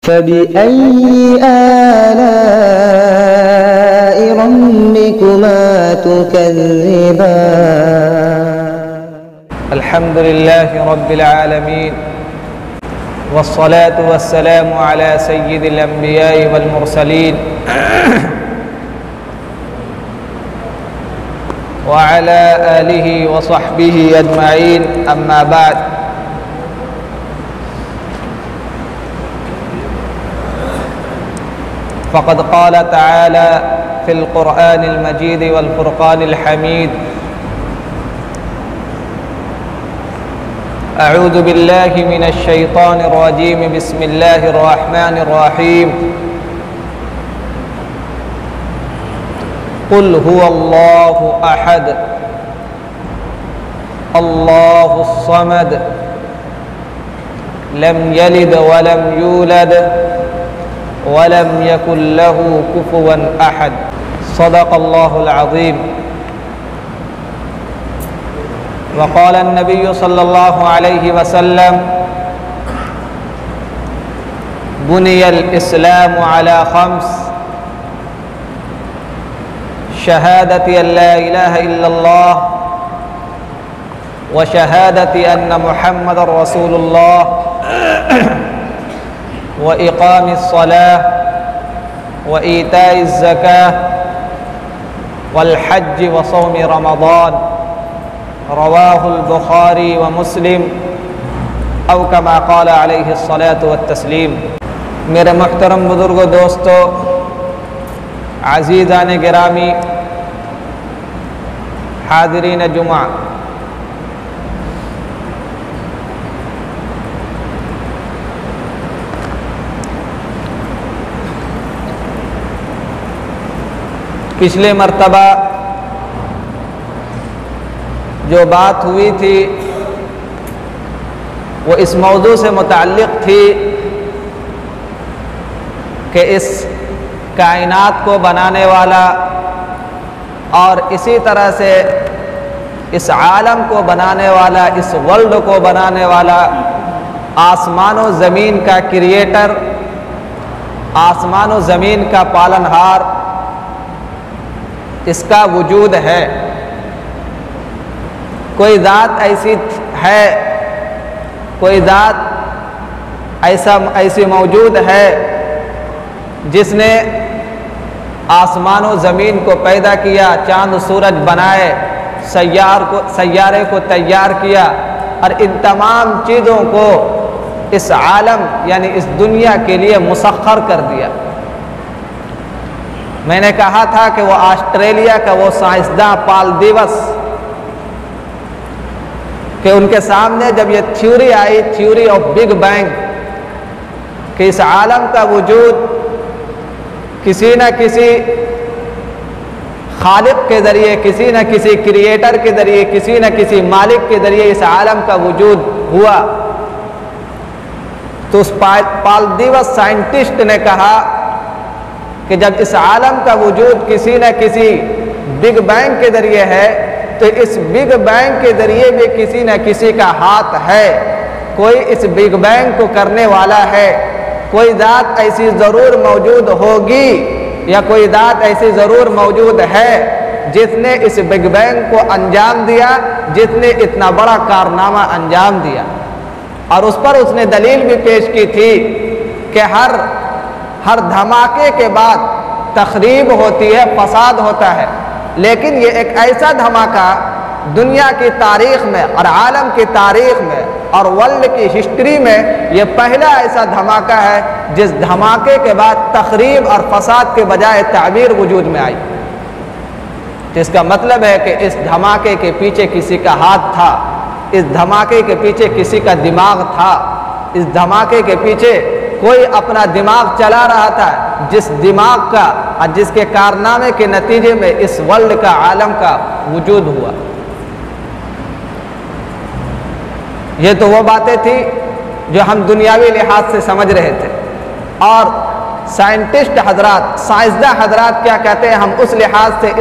فبأي آلاء ربكما تكذبان الحمد لله رب العالمين والصلاة والسلام على سيد الأنبياء والمرسلين وعلى آله وصحبه أجمعين أما بعد فقد قال تعالى في القرآن المجيد والفرقان الحميد أعوذ بالله من الشيطان الرجيم بسم الله الرحمن الرحيم قل هو الله أحد الله الصمد لم يلد ولم يولد ولم يكن له كفوا أحد صدق الله العظيم وقال النبي صلى الله عليه وسلم بني الإسلام على خمس شهادة أن لا إله إلا الله وشهادة أن محمد رسول الله وإقام الصلاة وإيتاء الزكاة والحج وصوم رمضان رواه البخاری و مسلم او کما قال علیہ الصلاۃ والتسلیم۔ میرے محترم بزرگوں، دوستو، عزیزان گرامی، حاضرین جمعہ، پچھلے مرتبہ جو بات ہوئی تھی وہ اس موضوع سے متعلق تھی کہ اس کائنات کو بنانے والا اور اسی طرح سے اس عالم کو بنانے والا، اس ورلڈ کو بنانے والا، آسمان و زمین کا کریٹر، آسمان و زمین کا پالنہار، اس کا وجود ہے۔ کوئی ذات ایسی ہے، کوئی ذات ایسی موجود ہے جس نے آسمان و زمین کو پیدا کیا، چاند سورج بنائے، سیارے کو تیار کیا اور ان تمام چیزوں کو اس عالم یعنی اس دنیا کے لیے مسخر کر دیا۔ میں نے کہا تھا کہ وہ آسٹریلیا کا وہ سائنسداں پال دیوس، کہ ان کے سامنے جب یہ theory I, theory of big bang, کہ اس عالم کا وجود کسی نہ کسی خالق کے ذریعے، کسی نہ کسی کریٹر کے ذریعے، کسی نہ کسی مالک کے ذریعے اس عالم کا وجود ہوا، تو اس پال دیوس سائنٹسٹ نے کہا کہ جب اس عالم کا وجود کسی نہ کسی بگ بینگ کے ذریعے ہے تو اس بگ بینگ کے ذریعے بھی کسی نہ کسی کا ہاتھ ہے، کوئی اس بگ بینگ کو کرنے والا ہے، کوئی ذات ایسی ضرور موجود ہوگی یا کوئی ذات ایسی ضرور موجود ہے جس نے اس بگ بینگ کو انجام دیا، جس نے اتنا بڑا کارنامہ انجام دیا۔ اور اس پر اس نے دلیل بھی پیش کی تھی کہ ہر دھماکے کے بعد تخریب ہوتی ہے، فساد ہوتا ہے، لیکن یہ ایک ایسا دھماکہ دنیا کی تاریخ میں اور عالم کی تاریخ میں اور ورلڈ کی ہسٹری میں یہ پہلا ایسا دھماکہ ہے جس دھماکے کے بعد تخریب اور فساد کے بجائے تعبیر وجود میں آئی، جس کا مطلب ہے کہ اس دھماکے کے پیچھے کسی کا ہاتھ تھا، اس دھماکے کے پیچھے کسی کا دماغ تھا، اس دھماکے کے پیچھے کوئی اپنا دماغ چلا رہا تھا، جس دماغ کا اور جس کے کارنامے کے نتیجے میں اس ورلڈ کا، عالم کا وجود ہوا۔ یہ تو وہ باتیں تھیں جو ہم دنیاوی لحاظ سے سمجھ رہے تھے، اور سائنٹسٹ حضرات، سائنسداں حضرات کیا کہتے ہیں ہم اس لحاظ سے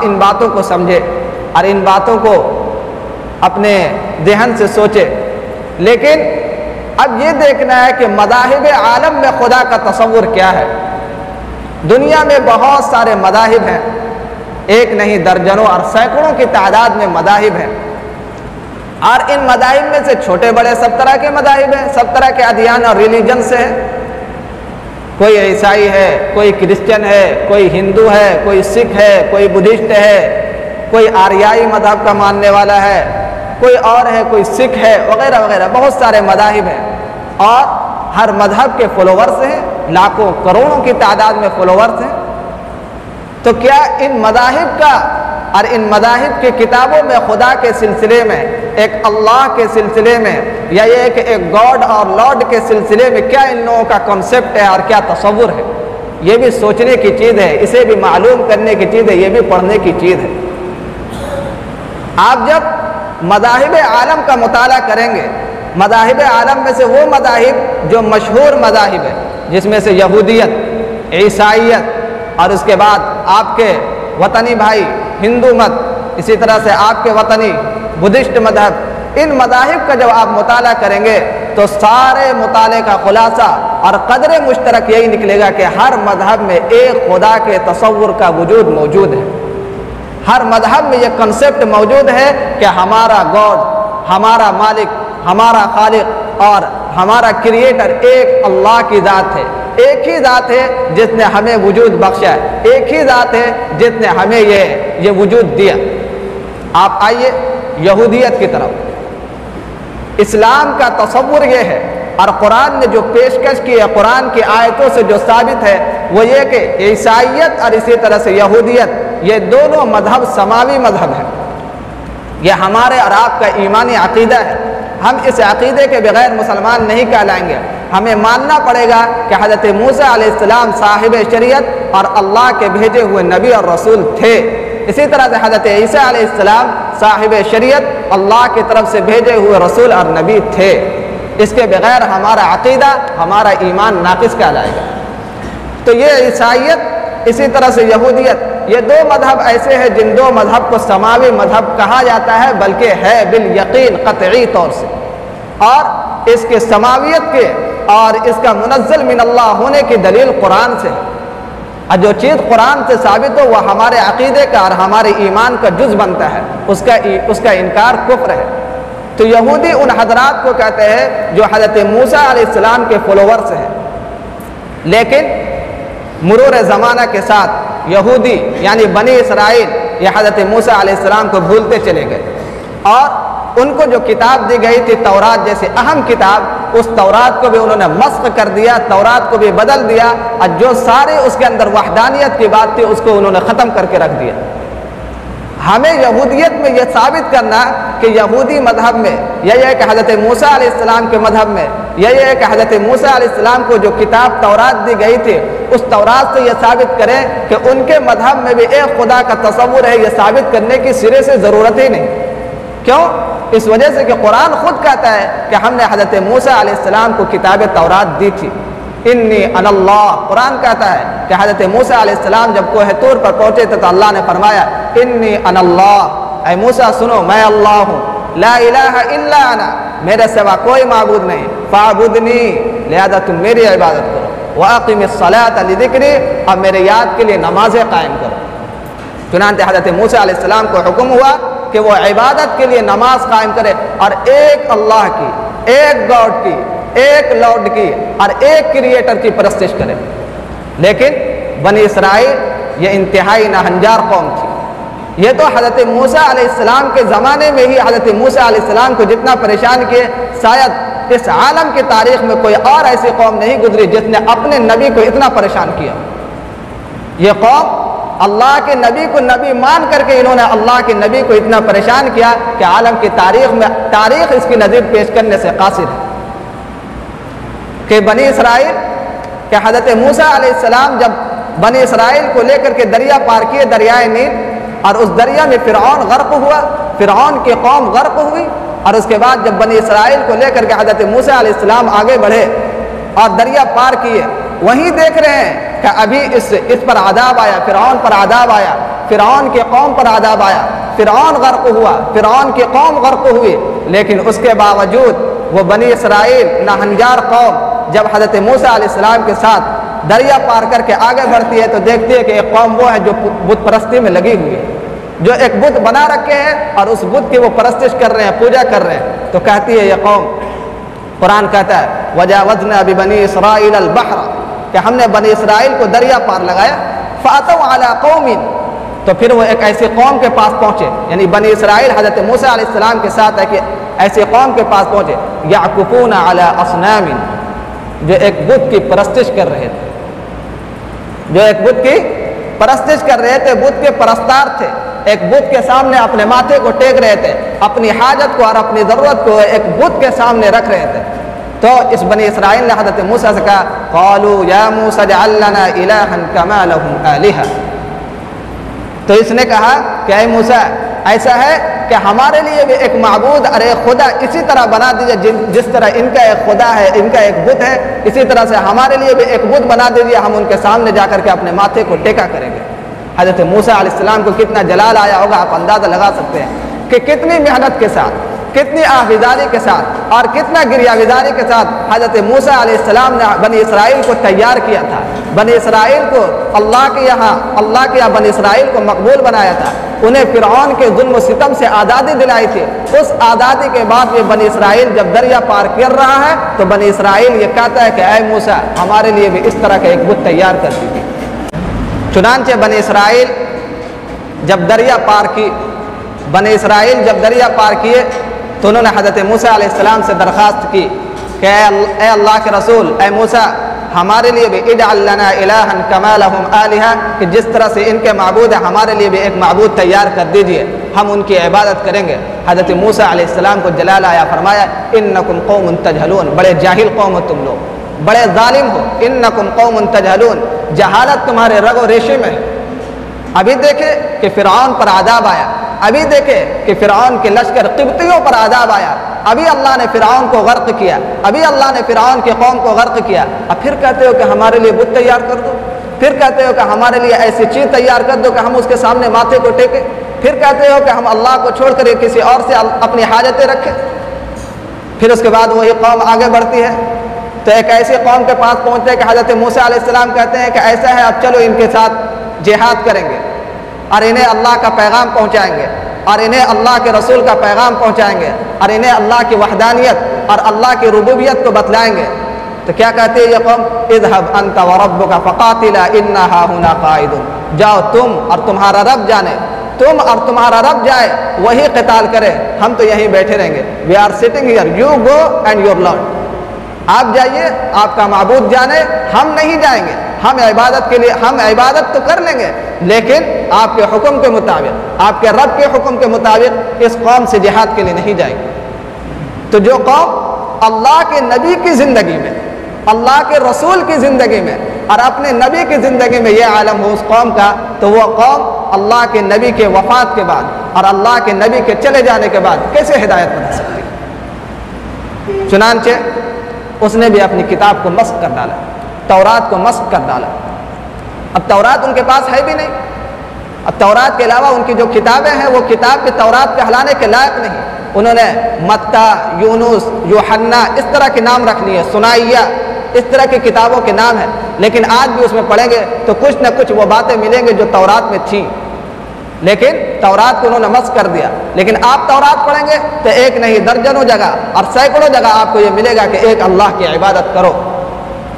ان باتوں کو سمجھے اور ان باتوں کو اپنے ذہن سے سوچے۔ لیکن اب یہ دیکھنا ہے کہ مذاہب عالم میں خدا کا تصور کیا ہے۔ دنیا میں بہت سارے مذاہب ہیں، ایک نہیں درجنوں اور سینکڑوں کی تعداد میں مذاہب ہیں، اور ان مذاہب میں سے چھوٹے بڑے سب طرح کے مذاہب ہیں، سب طرح کے ادیان اور ریلیجن سے ہیں۔ کوئی عیسائی ہے، کوئی کرسچن ہے، کوئی ہندو ہے، کوئی سکھ ہے، کوئی بدھسٹ ہے، کوئی آریائی مذہب کا ماننے والا ہے، کوئی اور ہے، کوئی سکھ ہے، وغیرہ وغیرہ، بہت سارے مذاہب ہیں، اور ہر مذہب کے فالوورز ہیں، لاکھوں کروڑوں کی تعداد میں فالوورز ہیں۔ تو کیا ان مذاہب کا اور ان مذاہب کی کتابوں میں خدا کے سلسلے میں، ایک اللہ کے سلسلے میں، یا یہ کہ ایک گاڈ اور لارڈ کے سلسلے میں کیا ان لوگوں کا کنسیپٹ ہے اور کیا تصور ہے؟ یہ بھی سوچنے کی چیز ہے، اسے بھی معلوم کرنے کی چیز ہے، یہ بھی پڑھنے کی چیز ہے۔ آپ جب مذاہب عالم کا مطالعہ کریں گے، مذاہب عالم میں سے وہ مذاہب جو مشہور مذاہب ہیں، جس میں سے یہودیت، عیسائیت، اور اس کے بعد آپ کے وطنی بھائی ہندو مت، اسی طرح سے آپ کے وطنی بدھسٹ مذہب، ان مذاہب کا جب آپ مطالعہ کریں گے تو سارے مطالعے کا خلاصہ اور قدر مشترک یہی نکلے گا کہ ہر مذہب میں ایک خدا کے تصور کا وجود موجود ہے۔ ہر مذہب میں یہ کنسیپٹ موجود ہے کہ ہمارا گاڈ، ہمارا مالک، ہمارا خالق اور ہمارا کریٹر ایک اللہ کی ذات ہے، ایک ہی ذات ہے جس نے ہمیں وجود بخشا ہے، ایک ہی ذات ہے جس نے ہمیں یہ وجود دیا۔ آپ آئیے یہودیت کی طرف۔ اسلام کا تصور یہ ہے، اور قرآن نے جو پیشکش کی ہے، قرآن کی آیتوں سے جو ثابت ہے، وہ یہ کہ عیسائیت اور اسی طرح سے یہودیت، یہ دونوں مذہب سماوی مذہب ہیں۔ یہ ہمارے اور آپ کا ایمانی عقیدہ ہے۔ ہم اس عقیدے کے بغیر مسلمان نہیں کہلائیں گے۔ ہمیں ماننا پڑے گا کہ حضرت موسیٰ علیہ السلام صاحب شریعت اور اللہ کے بھیجے ہوئے نبی اور رسول تھے۔ اسی طرح سے حضرت عیسیٰ علیہ السلام صاحب شریعت، اللہ کی طرف سے بھیجے ہوئے رسول اور نبی تھے۔ اس کے بغیر ہمارا عقیدہ، ہمارا ایمان ناقص کہلائے گا۔ تو یہ عیسائیت، اسی طرح سے یہودیت، یہ دو مذہب ایسے ہیں جن دو مذہب کو سماوی مذہب کہا جاتا ہے، بلکہ ہے بالیقین قطعی طور سے، اور اس کے سماویت کے اور اس کا منزل من اللہ ہونے کی دلیل قرآن سے ہے۔ اور جو چیز قرآن سے ثابت ہو وہ ہمارے عقیدے کا اور ہمارے ایمان کا جز بنتا ہے، اس کا انکار کفر ہے۔ تو یہودی ان حضرات کو کہتے ہیں جو حضرت موسیٰ علیہ السلام کے فالوورز ہیں، لیکن مرور زمانہ کے ساتھ یہودی یعنی بنی اسرائیل یہ حضرت موسیٰ علیہ السلام کو بھولتے چلے گئے، اور ان کو جو کتاب دی گئی تھی تورات جیسی اہم کتاب، اس تورات کو بھی انہوں نے مسخ کر دیا، تورات کو بھی بدل دیا، اور جو سارے اس کے اندر وحدانیت کی بات تھی اس کو انہوں نے ختم کر کے رکھ دیا۔ ہمیں یہودیت میں یہ ثابت کرنا کہ یہودی مذہب میں یہ ہے کہ حضرت موسیٰ علیہ السلام کے مذہب میں یہ ہے کہ حضرت موسیٰ علیہ السلام کو جو کتاب تورات دی گئی تھی، اس تورات سے یہ ثابت کریں کہ ان کے مذہب میں بھی ایک خدا کا تصور ہے، یہ ثابت کرنے کی سرے سے ضرورت ہی نہیں۔ کیوں؟ اس وجہ سے کہ قرآن خود کہتا ہے کہ ہم نے حضرت موسیٰ علیہ السلام کو کتاب تورات دی تھی۔ انی انا اللہ، قرآن کہتا ہے کہ حضرت موسیٰ علیہ السلام جب کوہ طور پر پہنچے تھے تو اللہ نے فرمایا انی انا اللہ، اے موسیٰ سنو میں اللہ ہوں، لا الہ الا انا، میرے سوا کوئی معبود نہیں، فاعبدنی، لہذا تم میری عبادت کرو، واقم الصلاۃ لذکری، اور میرے یاد کے لیے نمازیں قائم کرو۔ چنانچہ حضرت موسیٰ علیہ السلام کو حکم ہوا کہ وہ عبادت کے لیے نماز قائم کرے اور ایک اللہ کی، ایک گاڈ کی، ایک لارڈ کی اور ایک کریٹر کی پرستش کرے۔ لیکن بنی اسرائیل یہ انتہائی ناہنجار قوم تھی۔ یہ تو حضرت موسیٰ علیہ السلام کے زمانے میں ہی حضرت موسیٰ علیہ السلام کو جتنا پریشان کیے، شاید اس عالم کی تاریخ میں کوئی اور ایسی قوم نہیں گزری جس نے اپنے نبی کو اتنا پریشان کیا۔ یہ قوم اللہ کے نبی کو نبی مان کر کے انہوں نے اللہ کے نبی کو اتنا پریشان کیا کہ عالم کی تاریخ میں تاریخ اس کی نظیر پیش کرنے سے قاصر ہے کہ بنی اسرائیل کہ حضرت موسیٰ علیہ السلام جب بنی اسرائیل کو لے کر کے دریا پار کیے، دریائے نیل، اور اس دریا میں فرعون غرق ہوا، فرعون کی قوم غرق ہوئی، اور اس کے بعد جب بنی اسرائیل کو لے کر کے حضرت موسیٰ علیہ السلام آگے بڑھے اور دریا پار کیے، وہیں دیکھ رہے ہیں کہ ابھی اس پر عذاب آیا، فرعون پر عذاب آیا، فرعون کی قوم پر عذاب آیا، فرعون غرق ہوا، فرعون کی قوم غرق ہوئی، لیکن اس کے باوجود وہ بنی اسرائیل ناہنجار قوم جب حضرت موسیٰ علیہ السلام کے ساتھ دریا پار کر کے آگے بڑھتی ہے تو دیکھتی ہے کہ ایک قوم وہ ہے جو بت پرستی میں لگی ہوئی ہے، جو ایک بت بنا رکھے ہیں اور اس بت کی وہ پرستش کر رہے ہیں، پوجا کر رہے ہیں۔ تو کہتی ہے یہ قوم، قرآن کہتا ہے وَجَاوَزْنَا بِبَنِي إِسْرَائِيلَ الْبَحْرَ، کہ ہم نے بنی اسرائیل کو دریا پار لگایا، فَأَتَوْا عَلَىٰ قَوْمٍ، تو پھر وہ ایک ایسی قوم کے پاس پہنچے، یعنی بنی اسرائیل حضرت موسیٰ علیہ السلام کے ساتھ ہے کہ ایسی قوم کے پاس پہنچے یعکفون علی اصنام، جو ایک بت کی پرستش کر رہے تھے، جو ایک بت کی پرستش کر رہے تھے، بت کے پرستار تھے، ایک بت کے سامنے اپنے ماتھے کو ٹیک رہے تھے، اپنی حاجت کو اور اپنی ضرورت کو ایک بت کے سامنے رکھ رہے تھے۔ تو اس بنی اسرائیل نے حضرت موسیٰ سے کہا قالوا یا موسیٰ اجعل لنا الہا کما لهم آلہہ، تو اس نے کہا کہ اے موسیٰ ایسا ہے کہ ہمارے لیے بھی ایک معبود اور ایک خدا اسی طرح بنا دیجیے، جس طرح ان کا ایک خدا ہے، ان کا ایک بت ہے، اسی طرح سے ہمارے لیے بھی ایک بت بنا دیجیے، ہم ان کے سامنے جا کر کے اپنے ماتھے کو ٹیکا کریں گے۔ حضرت موسیٰ علیہ السلام کو کتنا جلال آیا ہوگا، آپ اندازہ لگا سکتے ہیں کہ کتنی محنت کے ساتھ، کتنی آہوازاری کے ساتھ اور کتنا گریہ گزاری کے ساتھ حضرت موسیٰ علیہ السلام نے بنی اسرائیل کو تیار کیا تھا، بنی اسرائیل کو اللہ کے یہاں بنی اسرائیل کو مقبول بنایا تھا، انہیں فرعون کے ظلم و ستم سے آزادی دلائی تھی۔ اس آزادی کے بعد یہ بنی اسرائیل جب دریا پار کر رہا ہے تو بنی اسرائیل یہ کہتا ہے کہ اے موسیٰ ہمارے لیے بھی اس طرح کا ایک بت تیار کر دیجیے۔ چنانچہ بنی اسرائیل جب دریا پار کیے تو انہوں نے حضرت موسیٰ علیہ السلام سے درخواست کی کہ اے اللہ کے رسول، اے موسیٰ ہمارے لیے بھی اجعل لنا الہا کما لهم آلہہ، کہ جس طرح سے ان کے معبود ہیں ہمارے لیے بھی ایک معبود تیار کر دیجئے، ہم ان کی عبادت کریں گے۔ حضرت موسیٰ علیہ السلام کو جلال آیا، فرمایا انکم قوم تجہلون، بڑے جاہل قوم ہو تم لوگ، بڑے ظالم ہو، انکم قوم تجہلون، جہالت تمہارے رگ و ریشے میں ہے۔ ابھی دیکھے کہ فرعون پر عذاب آیا، ابھی دیکھے کہ فرعون کے لشکر قبطیوں پر عذاب آیا، ابھی اللہ نے فرعون کو غرق کیا، ابھی اللہ نے فرعون کی قوم کو غرق کیا، اب پھر کہتے ہو کہ ہمارے لیے بت تیار کر دو، پھر کہتے ہو کہ ہمارے لیے ایسی چیز تیار کر دو کہ ہم اس کے سامنے ماتھے کو ٹیکیں، پھر کہتے ہو کہ ہم اللہ کو چھوڑ کر کسی اور سے اپنی حاجتیں رکھیں۔ پھر اس کے بعد وہی قوم آگے بڑھتی ہے تو ایک ایسی قوم کے پاس پہنچتے ہیں کہ حضرت موسیٰ علیہ السلام کہتے ہیں کہ ایسا ہے اب چلو ان کے ساتھ جہاد کریں گے اور انہیں اللہ کا پیغام پہنچائیں گے اور انہیں اللہ کے رسول کا پیغام پہنچائیں گے اور انہیں اللہ کی وحدانیت اور اللہ کی ربوبیت کو بتلائیں گے۔ تو کیا کہتے ہیں یہ قوم اذهب انت وربك فقاتلا انا هاهنا قاعدون، جاؤ تم اور تمہارا رب جانے، تم اور تمہارا رب جائے وہی قتال کرے، ہم تو یہیں بیٹھے رہیں گے۔ We are sitting here, you go and your lord, آپ جائیے آپ کا معبود جانے، ہم نہیں جائیں گے، ہم عبادت کے لیے ہم عبادت تو کر لیں گے لیکن آپ کے حکم کے مطابق، آپ کے رب کے حکم کے مطابق اس قوم سے جہاد کے لیے نہیں جائیں گے۔ تو جو قوم اللہ کے نبی کی زندگی میں، اللہ کے رسول کی زندگی میں اور اپنے نبی کی زندگی میں یہ عالم ہو اس قوم کا، تو وہ قوم اللہ کے نبی کے وفات کے بعد اور اللہ کے نبی کے چلے جانے کے بعد کیسے ہدایت بنا سکتی ہے؟ چنانچہ اس نے بھی اپنی کتاب کو مسخ کر ڈالا، تورات کو مسخ کر ڈالا۔ اب تورات ان کے پاس ہے بھی نہیں، اب تورات کے علاوہ ان کی جو کتابیں ہیں وہ کتاب بھی تورات کہلانے کے لائق نہیں۔ انہوں نے متی، یونس، یوحنا اس طرح کے نام رکھ لیے، سنائیہ اس طرح کی کتابوں کے نام ہیں، لیکن آج بھی اس میں پڑھیں گے تو کچھ نہ کچھ وہ باتیں ملیں گے جو تورات میں تھیں، لیکن تورات کو انہوں نے مسخ کر دیا۔ لیکن آپ تورات پڑھیں گے تو ایک نہیں درجنوں جگہ اور سینکڑوں جگہ آپ کو یہ ملے گا کہ ایک اللہ کی عبادت کرو۔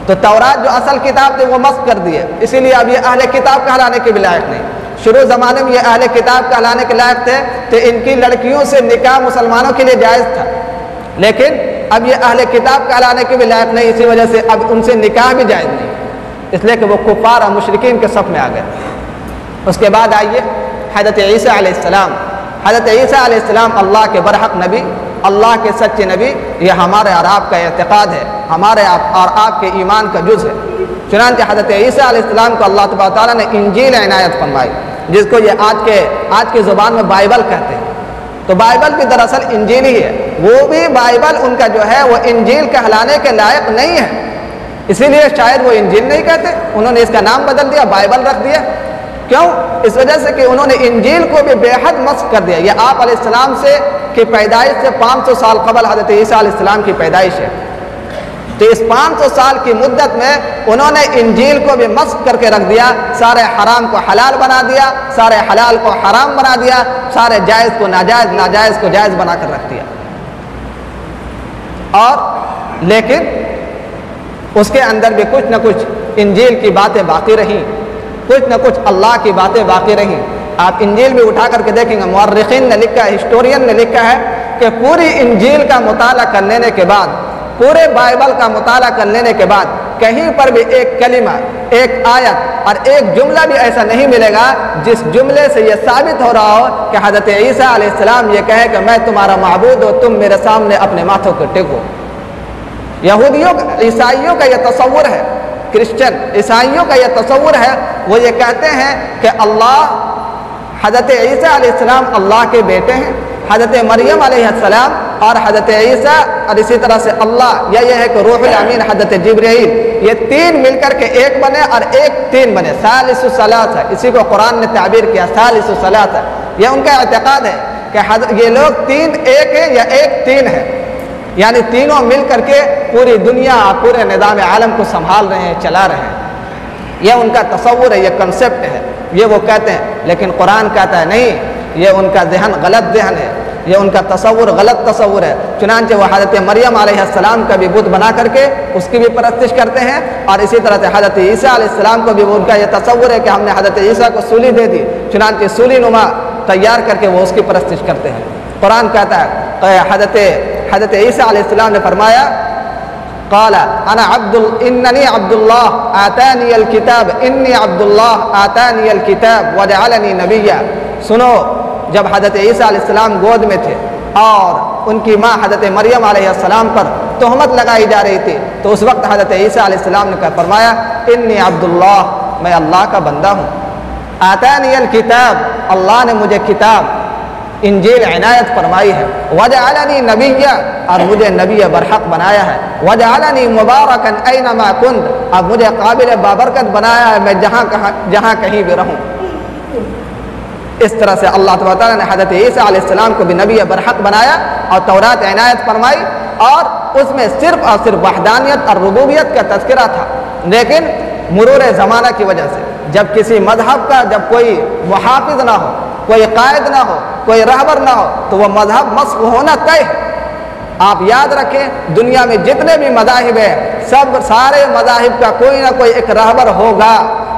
تو تورات جو اصل کتاب تھی وہ مسخ کر دی ہے، اسی لیے اب یہ اہل کتاب کہلانے کے بھی لائق نہیں۔ شروع زمانے میں یہ اہل کتاب کہلانے کے لائق تھے تو ان کی لڑکیوں سے نکاح مسلمانوں کے لیے جائز تھا، لیکن اب یہ اہل کتاب کہلانے کے بھی لائق نہیں، اسی وجہ سے اب ان سے نکاح بھی جائز نہیں، اس لیے کہ وہ کفار اور مشرکین کے صف میں آ گئے۔ اس کے بعد آئیے حضرت عیسیٰ علیہ السلام۔ حضرت عیسیٰ علیہ السلام اللہ کے برحق نبی، اللہ کے سچے نبی، یہ ہمارے اور آپ کا اعتقاد ہے، ہمارے اور آپ کے ایمان کا جز ہے۔ چنانچہ حضرت عیسیٰ علیہ السلام کو اللہ تبارک تعالیٰ نے انجیل عنایت فرمائی، جس کو یہ آج کی زبان میں بائبل کہتے ہیں۔ تو بائبل بھی دراصل انجیل ہی ہے، وہ بھی بائبل ان کا جو ہے وہ انجیل کہلانے کے لائق نہیں ہے، اسی لیے شاید وہ انجیل نہیں کہتے، انہوں نے اس کا نام بدل دیا، بائبل رکھ دیا، کیوں؟ اس وجہ سے کہ انہوں نے انجیل کو بھی بے حد مسخ کر دیا. یہ آپ علیہ السلام سے کی پیدائش سے 500 سال قبل حضرت عیسیٰ علیہ السلام کی پیدائش ہے. تو اس 500 سال کی مدت میں انہوں نے انجیل کو بھی مسخ کر کے رکھ دیا. سارے حرام کو حلال بنا دیا، سارے حلال کو حرام بنا دیا، سارے جائز کو ناجائز، ناجائز کو جائز بنا کر رکھ دیا. اور لیکن اس کے اندر بھی کچھ نہ کچھ انجیل کی باتیں باقی رہیں، کچھ نہ کچھ اللہ کی باتیں باقی رہیں. آپ انجیل بھی اٹھا کر کے دیکھیں گے، مورخین نے لکھا ہے، ہسٹورین نے لکھا ہے کہ پوری انجیل کا مطالعہ کر لینے کے بعد، پورے بائبل کا مطالعہ کر لینے کے بعد کہیں پر بھی ایک کلمہ، ایک آیت اور ایک جملہ بھی ایسا نہیں ملے گا جس جملے سے یہ ثابت ہو رہا ہو کہ حضرت عیسیٰ علیہ السلام یہ کہے کہ میں تمہارا معبود ہوں، تم میرے سامنے اپنے ماتھوں کو ٹیکو. یہودیوں عیسائیوں کا یہ تصور ہے، کرسچن عیسائیوں کا یہ تصور ہے. وہ یہ کہتے ہیں کہ اللہ، حضرت عیسیٰ علیہ السلام اللہ کے بیٹے ہیں، حضرت مریم علیہ السلام اور حضرت عیسیٰ اور اسی طرح سے اللہ، یا یہ ہے کہ روح الامین حضرت جبرائیل، یہ تین مل کر کے ایک بنے اور ایک تین بنے. ثالث ثلاثہ، اسی کو قرآن نے تعبیر کیا ثالث ثلاثہ. یہ ان کا اعتقاد ہے کہ یہ لوگ تین ایک ہیں یا ایک تین ہے، یعنی تینوں مل کر کے پوری دنیا اور پورے نظام عالم کو سنبھال رہے ہیں، چلا رہے ہیں. یہ ان کا تصور ہے، یہ کنسیپٹ ہے، یہ وہ کہتے ہیں. لیکن قرآن کہتا ہے نہیں، یہ ان کا ذہن غلط ذہن ہے، یہ ان کا تصور غلط تصور ہے. چنانچہ وہ حضرت مریم علیہ السلام کا بھی بت بنا کر کے اس کی بھی پرستش کرتے ہیں، اور اسی طرح سے حضرت عیسیٰ علیہ السلام کو بھی ان کا یہ تصور ہے کہ ہم نے حضرت عیسیٰ کو سولی دے دی، چنانچہ سولی نما تیار کر کے وہ اس کی پرستش کرتے ہیں. قرآن کہتا ہے حضرت عیسیٰ علیہ السلام نے فرمایا قال انا اننی عبد اللہ آتانی الکتاب، انی عبد اللہ آتانی الکتاب وجعلنی نبیا. سنو، جب حضرت عیسیٰ علیہ السلام گود میں تھے اور ان کی ماں حضرت مریم علیہ السلام پر تہمت لگائی جا رہی تھی، تو اس وقت حضرت عیسیٰ علیہ السلام نے فرمایا انی عبد اللہ، میں اللہ کا بندہ ہوں. آتانی الکتاب، اللہ نے مجھے کتاب انجیل عنایت فرمائی ہے. وجعلنی نبیا، اور مجھے نبی برحق بنایا ہے. وجعلنی مبارکا اینما کنت، اور مجھے قابل بابرکت بنایا ہے میں جہاں کہیں بھی رہوں. اس طرح سے اللہ تعالیٰ نے حضرت عیسیٰ علیہ السلام کو بھی نبی برحق بنایا اور تورات عنایت فرمائی، اور اس میں صرف اور صرف وحدانیت اور ربوبیت کا تذکرہ تھا. لیکن مرور زمانہ کی وجہ سے جب کسی مذہب کا جب کوئی محافظ نہ ہو، کوئی قائد نہ ہو، کوئی رہبر نہ ہو، تو وہ مذہب مسخ ہونا طے ہے. آپ یاد رکھیں، دنیا میں جتنے بھی مذاہب ہیں، سارے مذاہب کا کوئی نہ کوئی ایک رہبر ہوگا،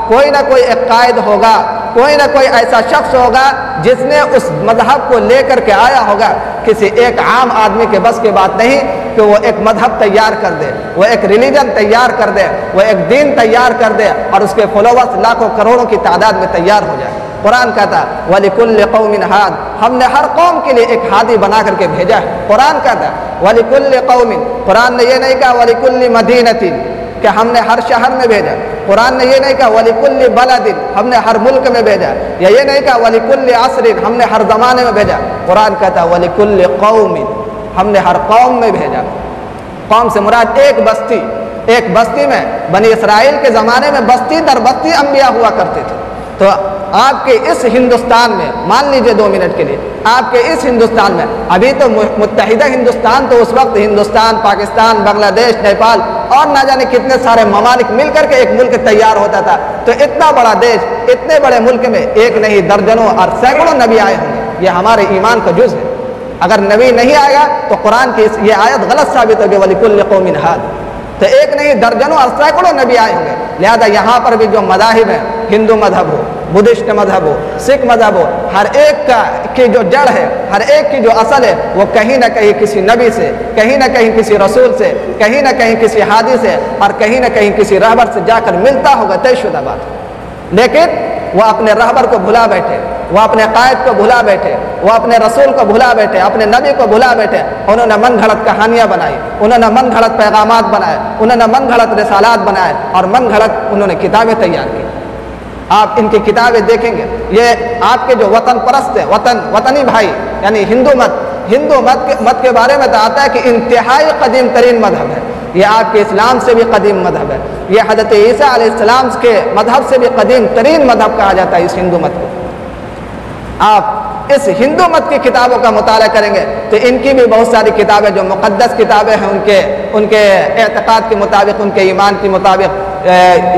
کوئی نہ کوئی ایک قائد ہوگا، کوئی نہ کوئی ایسا شخص ہوگا جس نے اس مذہب کو لے کر کے آیا ہوگا. کسی ایک عام آدمی کے بس کی بات نہیں کہ وہ ایک مذہب تیار کر دے، وہ ایک ریلیجن تیار کر دے، وہ ایک دین تیار کر دے اور اس کے فالوورز لاکھوں کروڑوں کی تعداد میں تیار ہو جائے. قرآن کہتا ہے وَلِكُلِّ قَوْمٍ هَادٍ، ہم نے ہر قوم کے لیے ایک ہادی بنا کر کے بھیجا ہے. قرآن کہتا ہے وَلِكُلِّ قَوْمٍ، قرآن نے یہ نہیں کہا وَلِكُلِّ مَدِينَةٍ کہ ہم نے ہر شہر میں بھیجا. قرآن نے یہ نہیں کہا وَلِكُلِّ بَلَدٍ ہم نے ہر ملک میں بھیجا، یا یہ نہیں کہا وَلِكُلِّ عَصْرٍ ہم نے ہر زمانے میں بھیجا. قرآن کہتا ہے وَلِكُلِّ قَوْمٍ ہم نے ہر قوم میں بھیجا. قوم سے مراد ایک بستی میں بنی اسرائیل کے زمانے میں بستی در بستی انبیاء ہوا کرتے تھے. تو آپ کے اس ہندوستان میں، مان لیجئے 2 منٹ کے لیے، آپ کے اس ہندوستان میں، ابھی تو متحدہ ہندوستان، تو اس وقت ہندوستان، پاکستان، بنگلہ دیش، نیپال اور نہ جانے کتنے سارے ممالک مل کر کے ایک ملک تیار ہوتا تھا. تو اتنا بڑا دیش، اتنے بڑے ملک میں ایک نہیں درجنوں اور سینکڑوں نبی آئے ہوں گے. یہ ہمارے ایمان کا جز ہے. اگر نبی نہیں آئے گا تو قرآن کی یہ آیت غلط ثابت ہوگی وَلِكُلِّ قَوْمٍ هَادٍ. تو ایک نہیں درجنوں اور سینکڑوں نبی آئے ہوں گے. لہذا یہاں پر بھی جو مذاہب ہیں، ہندو مذہب ہو، بدھسٹ مذہب ہو، سکھ مذہب ہو، ہر ایک کی جو جڑ ہے، ہر ایک کی جو اصل ہے، وہ کہیں نہ کہیں کسی نبی سے، کہیں نہ کہیں کسی رسول سے، کہیں نہ کہیں کسی ہادی سے، اور کہیں نہ کہیں کسی رہبر سے جا کر ملتا ہوگا. طے شدہ بات. لیکن وہ اپنے رہبر کو بھلا بیٹھے، وہ اپنے قائد کو بھلا بیٹھے، وہ اپنے رسول کو بھلا بیٹھے، اپنے نبی کو بھلا بیٹھے. انہوں نے من گھڑت کہانیاں بنائی، انہوں نے من گھڑت پیغامات بنائے، انہوں نے من گھڑت رسالات بنائے، اور من گھڑت انہوں نے کتابیں تیار کی. آپ ان کی کتابیں دیکھیں گے، یہ آپ کے جو وطن پرست ہیں، وطنی بھائی، یعنی ہندو مت کے بارے میں تو آتا ہے کہ انتہائی قدیم ترین مذہب ہے. یہ آپ کے اسلام سے بھی قدیم مذہب ہے، یہ حضرت عیسیٰ علیہ السلام کے مذہب سے بھی قدیم ترین مذہب کہا جاتا ہے اس ہندو مت کو۔ آپ اس ہندو مت کی کتابوں کا مطالعہ کریں گے تو ان کی بھی بہت ساری کتابیں جو مقدس کتابیں ہیں ان کے اعتقاد کے مطابق، ان کے ایمان کے مطابق،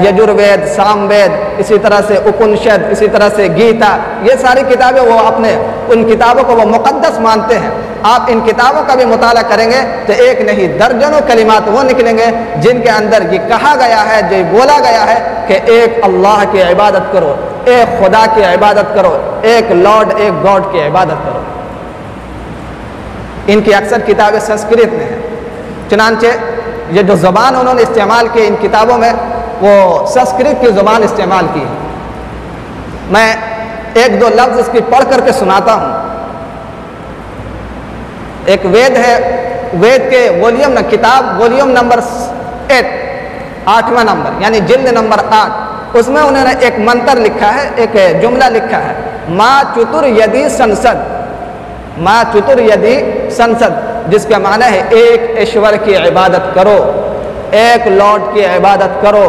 یجروید، سام وید، اسی طرح سے اپنشد، اسی طرح سے گیتا، یہ ساری کتابیں وہ اپنے ان کتابوں کو وہ مقدس مانتے ہیں۔ آپ ان کتابوں کا بھی مطالعہ کریں گے تو ایک نہیں درجنوں کلمات وہ نکلیں گے جن کے اندر یہ کہا گیا ہے، جو بولا گیا ہے کہ ایک اللہ کی عبادت کرو، ایک خدا کی عبادت کرو، ایک لارڈ، ایک گاڈ کی عبادت کرو۔ ان کی اکثر کتابیں سنسکرت میں ہیں، چنانچہ یہ جو زبان انہوں نے استعمال کی ان کتابوں میں وہ سنسکرت کی زبان استعمال کی ہے۔ میں ایک دو لفظ اس کی پڑھ کر کے سناتا ہوں۔ ایک وید ہے، وید کے ولیوم نمبر 8، 8واں نمبر یعنی جلد نمبر 8، اس میں انہوں نے ایک منتر لکھا ہے، ایک جملہ لکھا ہے، ماں چتر یدی سنسد، ماں چتر یدی سنسد، جس کا معنی ہے ایک ایشور کی عبادت کرو، ایک لارڈ کی عبادت کرو،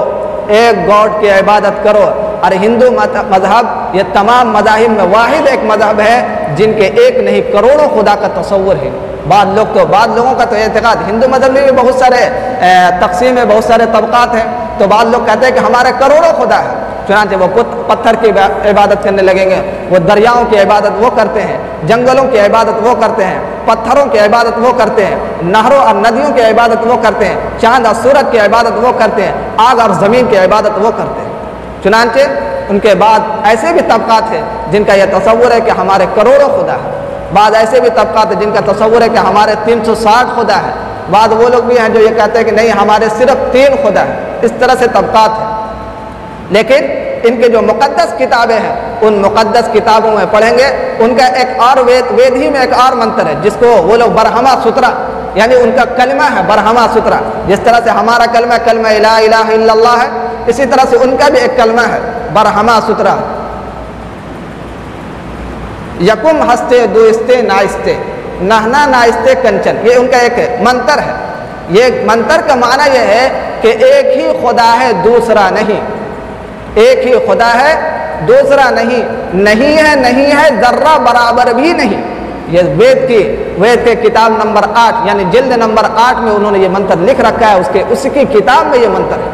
ایک گاڈ کی عبادت کرو۔ اور ہندو مذہب یہ تمام مذاہب میں واحد ایک مذہب ہے جن کے ایک نہیں کروڑوں خدا کا تصور ہے۔ بعض لوگوں کا تو اعتقاد، ہندو مذہب میں بھی بہت سارے تقسیم ہے، بہت سارے طبقات ہیں، تو بعض لوگ کہتے ہیں کہ ہمارے کروڑوں خدا ہے، چنانچہ وہ پتھر کی عبادت کرنے لگیں گے، وہ دریاؤں کی عبادت وہ کرتے ہیں، جنگلوں کی عبادت وہ کرتے ہیں، پتھروں کی عبادت وہ کرتے ہیں، نہروں اور ندیوں کی عبادت وہ کرتے ہیں، چاند اور سورج کی عبادت وہ کرتے ہیں، آگ اور زمین کی عبادت وہ کرتے ہیں۔ چنانچہ ان کے بعد ایسے بھی طبقات ہیں جن کا یہ تصور ہے کہ ہمارے کروڑوں خدا ہے، بعض ایسے بھی طبقات ہیں جن کا تصور ہے کہ ہمارے 360 خدا ہے، بعض وہ لوگ بھی ہیں جو یہ کہتے ہیں کہ نہیں ہمارے صرف 3 خدا ہے۔ اس طرح سے طبقات ہیں، لیکن ان کے جو مقدس کتابیں ہیں ان مقدس کتابوں میں پڑھیں گے، ان کا ایک اور وید ہی میں ایک اور منتر ہے جس کو وہ لوگ برہما سترا، یعنی ان کا کلمہ ہے برہما سترا، جس طرح سے ہمارا کلمہ لا الہ الا اللہ ہے، اسی طرح سے ان کا بھی ایک کلمہ ہے برہما سترا۔ یکم ہستے دوستے نائستے نہنا نائستے کنچن، یہ ان کا ایک منتر ہے۔ یہ منتر کا معنی یہ ہے کہ ایک ہی خدا ہے دوسرا نہیں، ایک ہی خدا ہے دوسرا نہیں، نہیں ہے ذرہ برابر بھی نہیں۔ یہ وید کے کتاب نمبر 8 یعنی جلد نمبر 8 میں انہوں نے یہ منتر لکھ رکھا ہے، اس کی کتاب میں یہ منتر ہے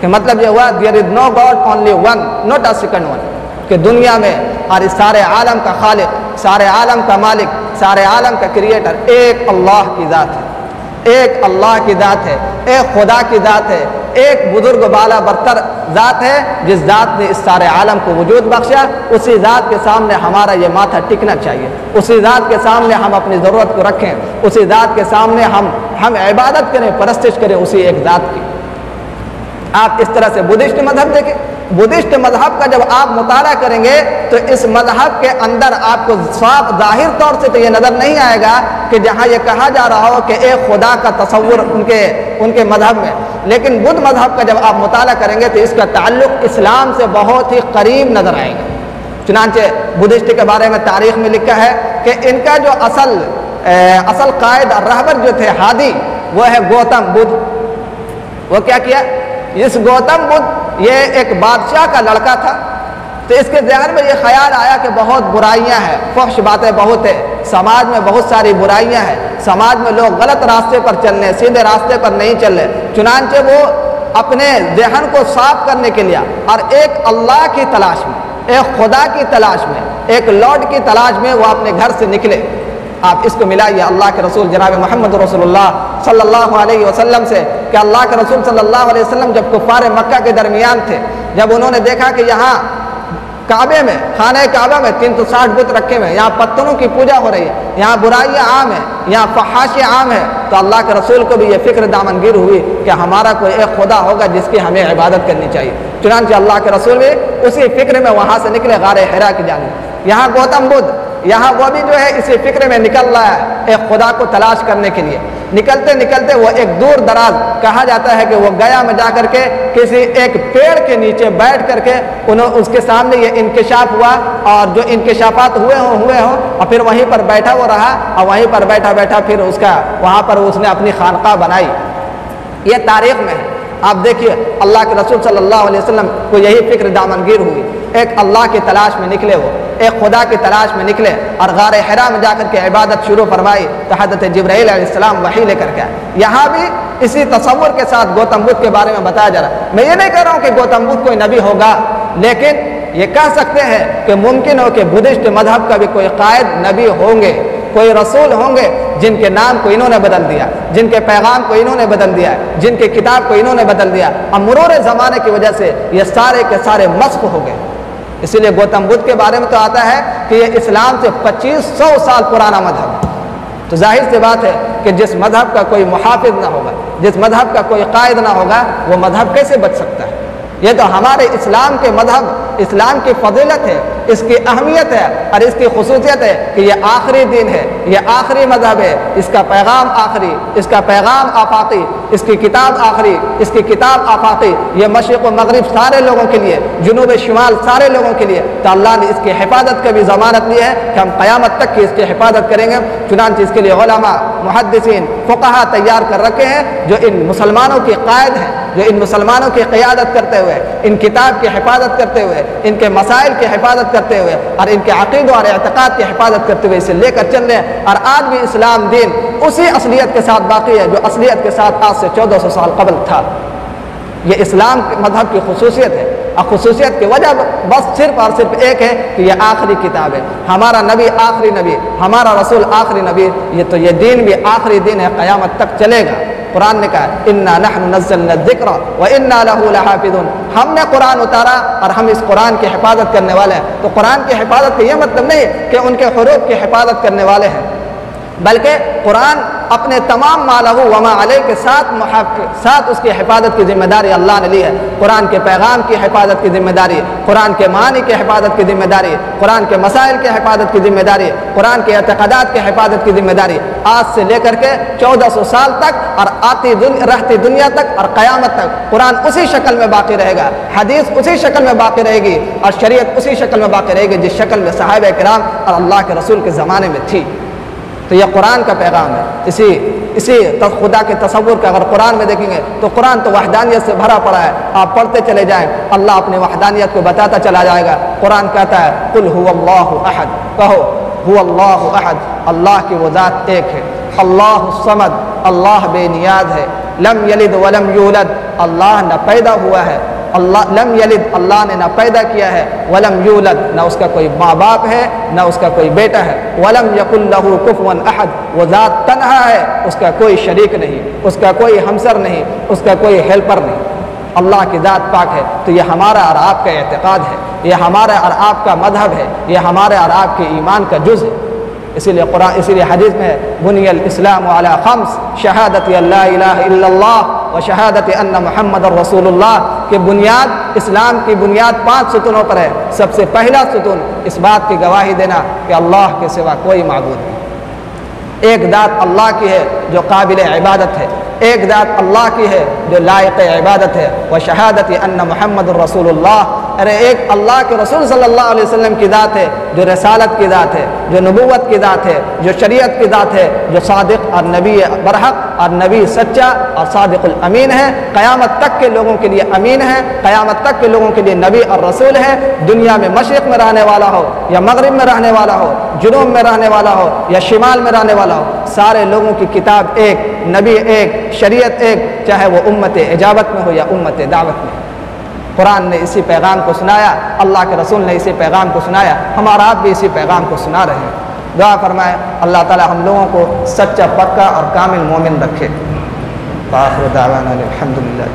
کہ مطلب یہ ہوا there is no God only one not a second one، کہ دنیا میں اور اس سارے عالم کا خالق، سارے عالم کا مالک، سارے عالم کا کریٹر ایک اللہ کی ذات ہے، ایک اللہ کی ذات ہے، ایک خدا کی ذات ہے، ایک بزرگ بالا برتر ذات ہے جس ذات نے اس سارے عالم کو وجود بخشا۔ اسی ذات کے سامنے ہمارا یہ ماتھا ٹکنا چاہیے، اسی ذات کے سامنے ہم اپنی ضرورت کو رکھیں، اسی ذات کے سامنے ہم عبادت کریں، پرستش کریں اسی ایک ذات کی۔ آپ اس طرح سے بدھسٹ مذہب دیکھیں، بدھسٹ مذہب کا جب آپ مطالعہ کریں گے تو اس مذہب کے اندر آپ کو صاف ظاہر طور سے تو یہ نظر نہیں آئے گا کہ جہاں یہ کہا جا رہا ہو کہ ایک خدا کا تصور ان کے مذہب میں، لیکن بدھ مذہب کا جب آپ مطالعہ کریں گے تو اس کا تعلق اسلام سے بہت ہی قریب نظر آئے گا۔ چنانچہ بدھسٹ کے بارے میں تاریخ میں لکھا ہے کہ ان کا جو اصل قائد اور رہبر جو تھے ہادی، وہ ہے گوتم بدھ۔ وہ کیا اس گوتم بدھ یہ ایک بادشاہ کا لڑکا تھا، تو اس کے ذہن میں یہ خیال آیا کہ بہت برائیاں ہیں، فحش باتیں بہت ہیں، سماج میں بہت ساری برائیاں ہیں، سماج میں لوگ غلط راستے پر چل رہے ہیں، سیدھے راستے پر نہیں چل رہے۔ چنانچہ وہ اپنے ذہن کو صاف کرنے کے لیے اور ایک اللہ کی تلاش میں، ایک خدا کی تلاش میں، ایک لارڈ کی تلاش میں وہ اپنے گھر سے نکلے۔ آپ اس کو ملائیے اللہ کے رسول جناب محمد رسول اللہ صلی اللہ علیہ وسلم سے کہ اللہ کے رسول صلی اللہ علیہ وسلم جب کفار مکہ کے درمیان تھے، جب انہوں نے دیکھا کہ یہاں کعبے میں، خانہ کعبہ میں 360 بت رکھے ہوئے ہیں، یہاں پتھروں کی پوجا ہو رہی ہے، یہاں برائیاں عام ہیں، یہاں فحاشی عام ہے، تو اللہ کے رسول کو بھی یہ فکر دامنگیر ہوئی کہ ہمارا کوئی ایک خدا ہوگا جس کی ہمیں عبادت کرنی چاہیے۔ چنانچہ اللہ کے رسول بھی اسی فکر میں وہاں سے نکلے غار حرا کی جانب۔ یہاں گوتم بدھ، یہاں وہ بھی جو ہے اسی فکر میں نکل رہا ہے ایک خدا کو تلاش کرنے کے لیے۔ نکلتے نکلتے وہ ایک دور دراز، کہا جاتا ہے کہ وہ گیا میں جا کر کے کسی ایک پیڑ کے نیچے بیٹھ کر کے اس کے سامنے یہ انکشاف ہوا، اور جو انکشافات ہوئے ہوں اور پھر وہیں پر بیٹھا وہ رہا، اور وہیں پر بیٹھا پھر وہاں پر اس نے اپنی خانقاہ بنائی۔ یہ تاریخ میں ہے۔ آپ دیکھیے اللہ کے رسول صلی اللہ علیہ وسلم کو یہی فکر دامنگیر ہوئی، ایک اللہ کی تلاش میں نکلے، وہ ایک خدا کی تلاش میں نکلے اور غار حرا میں جا کر کے عبادت شروع فرمائی تو حضرت جبرائیل علیہ السلام وحی لے کر کے آئے۔ یہاں بھی اسی تصور کے ساتھ گوتم بدھ کے بارے میں بتایا جا رہا ہے۔ میں یہ نہیں کہہ رہا ہوں کہ گوتم بدھ کوئی نبی ہوگا، لیکن یہ کہہ سکتے ہیں کہ ممکن ہو کہ بدھسٹ مذہب کا بھی کوئی قائد نبی ہوں گے، کوئی رسول ہوں گے جن کے نام کو انہوں نے بدل دیا، جن کے پیغام کو انہوں نے بدل دیا، جن کے کتاب کو انہوں نے بدل دیا، اور مرور زمانے کی وجہ سے یہ سارے کے سارے مسخ ہو گئے۔ اسی لیے گوتم بدھ کے بارے میں تو آتا ہے کہ یہ اسلام سے 2500 سال پرانا مذہب ہے۔ تو ظاہر سی بات ہے کہ جس مذہب کا کوئی محافظ نہ ہوگا، جس مذہب کا کوئی قائد نہ ہوگا، وہ مذہب کیسے بچ سکتا ہے؟ یہ تو ہمارے اسلام کے مذہب، اسلام کی فضیلت ہے، اس کی اہمیت ہے اور اس کی خصوصیت ہے کہ یہ آخری دین ہے، یہ آخری مذہب ہے، اس کا پیغام آخری، اس کا پیغام آفاقی، اس کی کتاب آخری، اس کی کتاب آفاقی، یہ مشرق و مغرب سارے لوگوں کے لیے، جنوب شمال سارے لوگوں کے لیے۔ تو اللہ نے اس کی حفاظت کا بھی ضمانت لی ہے کہ ہم قیامت تک کی اس کی حفاظت کریں گے۔ چنانچہ اس کے لیے علماء، محدثین، فقہا تیار کر رکھے ہیں جو ان مسلمانوں کے قائد ہیں، جو ان مسلمانوں کی قیادت کرتے ہوئے، ان کتاب کی حفاظت کرتے ہوئے، ان کے مسائل کی حفاظت کرتے ہوئے اور ان کے عقیدوں اور اعتقاد کی حفاظت کرتے ہوئے اسے لے کر چل رہے ہیں۔ اور آج بھی اسلام دین اسی اصلیت کے ساتھ باقی ہے جو اصلیت کے ساتھ آج سے 1400 سال قبل تھا۔ یہ اسلام کے مذہب کی خصوصیت ہے، اور خصوصیت کی وجہ بس صرف اور صرف ایک ہے کہ یہ آخری کتاب ہے، ہمارا نبی آخری نبی، ہمارا رسول آخری نبی، یہ دین بھی آخری دین ہے، قیامت تک چلے گا۔ قرآن نے کہا انا نحن نزلنا الذکر وانا له لحافظون، ہم نے قرآن اتارا اور ہم اس قرآن کی حفاظت کرنے والے ہیں۔ تو قرآن کی حفاظت کا یہ مطلب نہیں کہ ان کے حروف کی حفاظت کرنے والے ہیں، بلکہ قرآن اپنے تمام ما لہ وما علیہ کے ساتھ اس کی حفاظت کی ذمہ داری اللہ نے لی ہے۔ قرآن کے پیغام کی حفاظت کی ذمہ داری، قرآن کے معنی کی حفاظت کی ذمہ داری، قرآن کے مسائل کی حفاظت کی ذمہ داری، قرآن کے اعتقادات کی حفاظت کی ذمہ داری آج سے لے کر کے 1400 سال تک اور رہتی دنیا تک اور قیامت تک قرآن اسی شکل میں باقی رہے گا، حدیث اسی شکل میں باقی رہے گی اور شریعت اسی شکل میں باقی رہے گی جس شکل میں صحابہ کرام اور اللہ کے رسول کے زمانے میں تھی۔ تو یہ قرآن کا پیغام ہے۔ اسی خدا کے تصور کا اگر قرآن میں دیکھیں گے تو قرآن تو وحدانیت سے بھرا پڑا ہے، آپ پڑھتے چلے جائیں اللہ اپنی وحدانیت کو بتاتا چلا جائے گا۔ قرآن کہتا ہے قل هو اللہ احد، کہو هو اللہ احد، اللہ کی وہ ذات ایک ہے، اللہ الصمد، اللہ بے نیاز ہے، لم یلد ولم یولد، اللہ نہ پیدا ہوا ہے، اللہ لم یلد، اللہ نے نہ پیدا کیا ہے، ولم یولد، نہ اس کا کوئی ماں باپ ہے نہ اس کا کوئی بیٹا ہے، ولم یکن لہ کفوا احد، وہ ذات تنہا ہے، اس کا کوئی شریک نہیں، اس کا کوئی ہمسر نہیں، اس کا کوئی ہیلپر نہیں، اللہ کی ذات پاک ہے۔ تو یہ ہمارا اور آپ کا اعتقاد ہے، یہ ہمارا اور آپ کا مذہب ہے، یہ ہمارے اور آپ کے ایمان کا جز ہے۔ اسی لیے حدیث میں بنی الاسلام علی خمس، شہادت لا الہ الا اللہ و شہادت ان محمد رسول اللہ، کہ بنیاد اسلام کی بنیاد 5 ستونوں پر ہے۔ سب سے پہلا ستون اس بات کی گواہی دینا کہ اللہ کے سوا کوئی معبود نہیں، ایک ذات اللہ کی ہے جو قابل عبادت ہے، ایک ذات اللہ کی ہے جو لائق عبادت ہے، و شہادت ان محمد رسول اللہ، ارے ایک اللہ کے رسول صلی اللہ علیہ وسلم کی ذات ہے جو رسالت کی ذات ہے، جو نبوت کی ذات ہے، جو شریعت کی ذات ہے، جو صادق اور نبی برحق اور نبی سچا اور صادق الامین ہے، قیامت تک کے لوگوں کے لیے امین ہے، قیامت تک کے لوگوں کے لیے نبی اور رسول ہے۔ دنیا میں مشرق میں رہنے والا ہو یا مغرب میں رہنے والا ہو، جنوب میں رہنے والا ہو یا شمال میں رہنے والا ہو، سارے لوگوں کی کتاب ایک، نبی ایک، شریعت ایک، چاہے وہ امت اجابت میں ہو یا امت دعوت میں۔ قرآن نے اسی پیغام کو سنایا، اللہ کے رسول نے اسی پیغام کو سنایا، ہمارا آپ بھی اسی پیغام کو سنا رہے ہیں۔ دعا فرمائے اللہ تعالی ہم لوگوں کو سچا، پکا اور کامل مومن رکھے۔ آخر دعوانا الحمدللہ۔